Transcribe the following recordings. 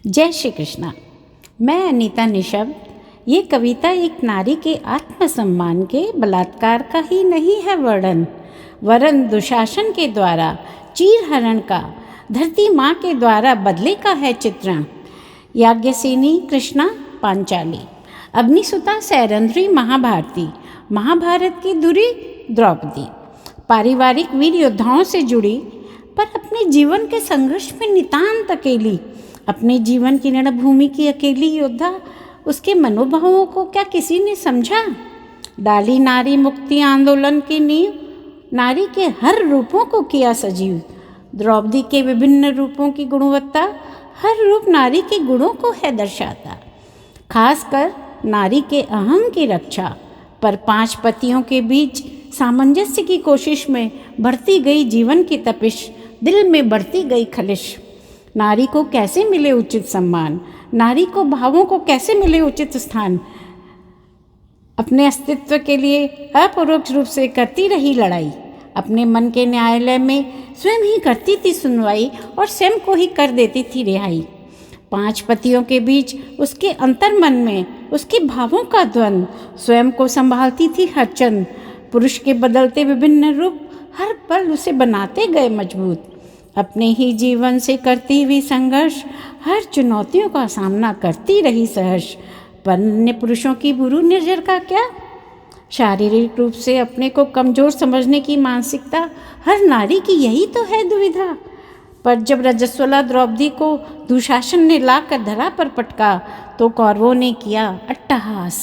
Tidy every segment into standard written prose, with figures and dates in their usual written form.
जय श्री कृष्णा। मैं अनीता निशब्द। ये कविता एक नारी के आत्मसम्मान के बलात्कार का ही नहीं है वर्णन, वरन दुशासन के द्वारा चीरहरण का धरती माँ के द्वारा बदले का है चित्रण। याज्ञसेनी कृष्णा पांचाली, अग्निसुता सैरंध्री महाभारती, महाभारत की धुरी द्रौपदी। पारिवारिक वीर योद्धाओं से जुड़ी पर अपने जीवन के संघर्ष में नितांत अकेली, अपने जीवन की रणभूमि की अकेली योद्धा, उसके मनोभावों को क्या किसी ने समझा? डाली नारी मुक्ति आंदोलन की नींव, नारी के हर रूपों को किया सजीव। द्रौपदी के विभिन्न रूपों की गुणवत्ता हर रूप नारी के गुणों को है दर्शाता। खासकर नारी के अहं की रक्षा पर 5 पतियों के बीच सामंजस्य की कोशिश में बढ़ती गई जीवन की तपिश, दिल में बढ़ती गई खलिश। नारी को कैसे मिले उचित सम्मान, नारी को भावों को कैसे मिले उचित स्थान। अपने अस्तित्व के लिए अपरोक्ष रूप से करती रही लड़ाई, अपने मन के न्यायालय में स्वयं ही करती थी सुनवाई और स्वयं को ही कर देती थी रिहाई। 5 पतियों के बीच उसके अंतर्मन में उसके भावों का द्वंद्व, स्वयं को संभालती थी हर चंद। पुरुष के बदलते विभिन्न रूप हर पल उसे बनाते गए मजबूत। अपने ही जीवन से करती हुई संघर्ष, हर चुनौतियों का सामना करती रही सहर्ष। पर अन्य पुरुषों की बुरी नज़र का क्या? शारीरिक रूप से अपने को कमज़ोर समझने की मानसिकता हर नारी की यही तो है दुविधा। पर जब रजस्वला द्रौपदी को दुशासन ने लाकर धरा पर पटका तो कौरवों ने किया अट्टहास।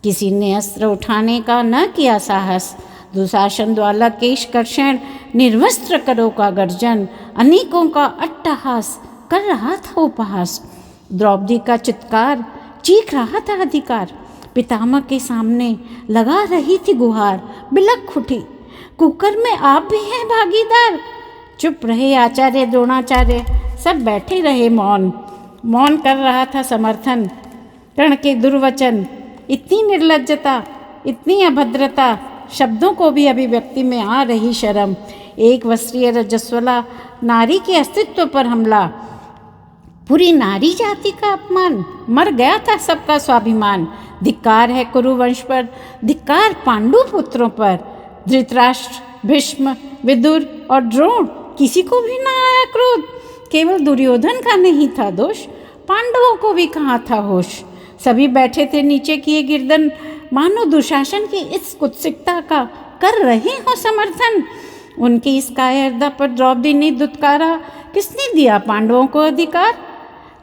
किसी ने अस्त्र उठाने का न किया साहस। दुशासन द्वारा केश कर्षण, निर्वस्त्र करो का गर्जन, अनेकों का अट्टहास कर रहा था उपहास। द्रौपदी का चित्कार चीख रहा था अधिकार, पितामह के सामने लगा रही थी गुहार। बिलख उठी, कुकर में आप भी हैं भागीदार। चुप रहे आचार्य द्रोणाचार्य, सब बैठे रहे मौन। मौन कर रहा था समर्थन कर्ण के दुर्वचन। इतनी निर्लज्जता, इतनी अभद्रता, शब्दों को भी अभिव्यक्ति में आ रही शर्म। एक वस्त्रीय रजस्वला नारी के अस्तित्व पर हमला, पूरी नारी जाति का अपमान। मर गया था सबका स्वाभिमान। धिक्कार है कुरुवंश पर, धिक्कार पांडु पुत्रों पर। धृतराष्ट्र, भीष्म, विदुर और द्रोण, किसी को भी ना आया क्रोध। केवल दुर्योधन का नहीं था दोष, पांडवों को भी कहाँ था होश। सभी बैठे थे नीचे किए गिरदन, मानो दुशासन की इस कुत्सिकता का कर रहे हो समर्थन। उनकी इस कायरता पर द्रौपदी ने दुत्कारा, किसने दिया पांडवों को अधिकार?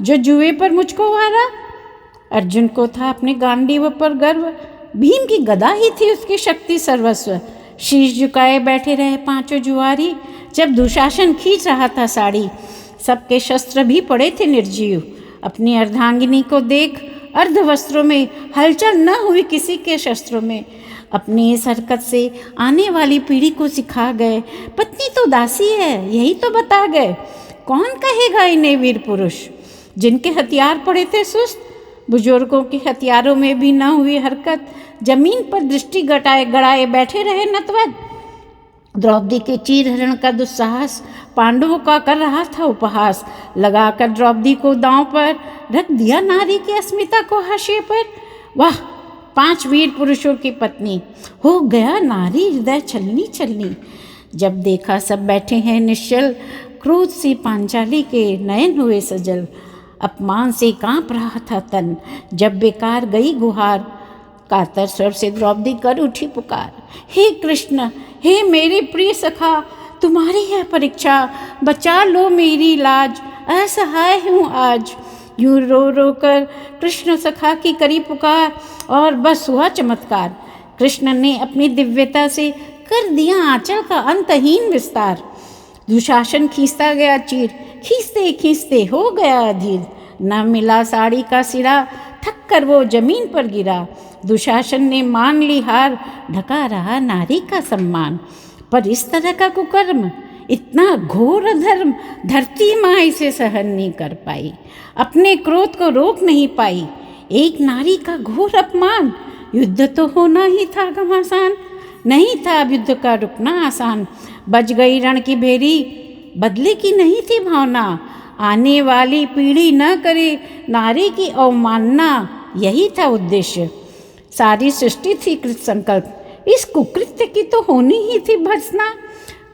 जो जुए पर मुझको वारा। अर्जुन को था अपने गांडीव पर गर्व, भीम की गदा ही थी उसकी शक्ति सर्वस्व। शीश झुकाए बैठे रहे 5 जुआरी, जब दुशासन खींच रहा था साड़ी। सबके शस्त्र भी पड़े थे निर्जीव। अपनी अर्धांगिनी को देख अर्धवस्त्रों में हलचल न हुई किसी के शस्त्रों में। अपनी इस हरकत से आने वाली पीढ़ी को सिखा गए, पत्नी तो दासी है यही तो बता गए। कौन कहेगा इन्हें वीर पुरुष, जिनके हथियार पड़े थे सुस्त। बुजुर्गों के हथियारों में भी न हुई हरकत, जमीन पर दृष्टि गड़ाए बैठे रहे नतवत। द्रौपदी के चीरहरण का दुस्साहस पांडवों का कर रहा था उपहास। लगाकर द्रौपदी को दांव पर रख दिया नारी की अस्मिता को हाशिए पर। वाह, 5 वीर पुरुषों की पत्नी, हो गया नारी हृदय छलनी छलनी। जब देखा सब बैठे हैं निश्चल, क्रोध सी पांचाली के नयन हुए सजल। अपमान से कांप रहा था तन, जब बेकार गई गुहार। कातर स्वर से द्रौपदी कर उठी पुकार, हे कृष्ण, हे मेरे प्रिय सखा, तुम्हारी है परीक्षा, बचा लो मेरी लाज, असहाय हूँ आज। यूं रो रो कर कृष्ण सखा की करी पुकार, और बस हुआ चमत्कार। कृष्ण ने अपनी दिव्यता से कर दिया आंचल का अंतहीन विस्तार। दुशासन खींचता गया चीर, खींचते खींचते हो गया अधीर। न मिला साड़ी का सिरा, थक कर वो जमीन पर गिरा। दुशासन ने मान ली हार, ढका रहा नारी का सम्मान। पर इस तरह का कुकर्म, इतना घोर अधर्म, धरती माँ इसे सहन नहीं कर पाई, अपने क्रोध को रोक नहीं पाई। एक नारी का घोर अपमान, युद्ध तो होना ही था घमासान, नहीं था अब युद्ध का रुकना आसान। बज गई रण की भेरी, बदले की नहीं थी भावना। आने वाली पीढ़ी न करे नारी की अवमानना, यही था उद्देश्य। सारी सृष्टि थी कृत संकल्प, इस कुकृत्य की तो होनी ही थी भर्त्सना।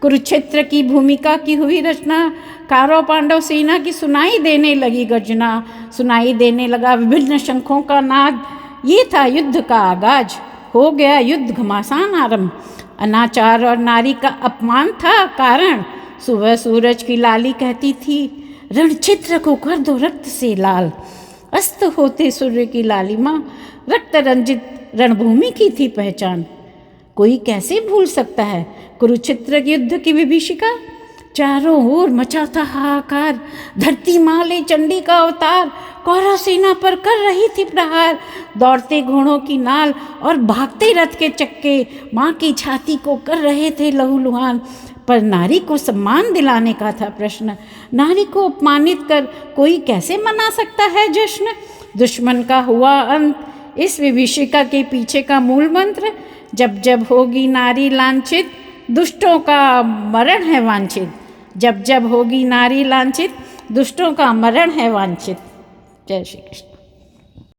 कुरुक्षेत्र की भूमिका की हुई रचना, कौरव पांडव सेना की सुनाई देने लगी गर्जना, सुनाई देने लगा विभिन्न शंखों का नाद। ये था युद्ध का आगाज, हो गया युद्ध घमासान आरंभ। अनाचार और नारी का अपमान था कारण। सुबह सूरज की लाली कहती थी, रणक्षेत्र को कर दो रक्त से लाल। अस्त होते सूर्य की लालिमा, रक्त रंजित रणभूमि की थी पहचान। कोई कैसे भूल सकता है कुरुक्षेत्र युद्ध की विभीषिका। चारों ओर मचा था हाहाकार, धरती माँ ले चंडी का अवतार। कौरव सेना पर कर रही थी प्रहार, दौड़ते घोड़ों की नाल और भागते रथ के चक्के माँ की छाती को कर रहे थे लहूलुहान। पर नारी को सम्मान दिलाने का था प्रश्न, नारी को अपमानित कर कोई कैसे मना सकता है जश्न। दुश्मन का हुआ अंत, इस विभीषिका के पीछे का मूल मंत्र, जब जब होगी नारी लांछित दुष्टों का मरण है वांछित। जब जब होगी नारी लांछित दुष्टों का मरण है वांछित। जय श्री कृष्ण।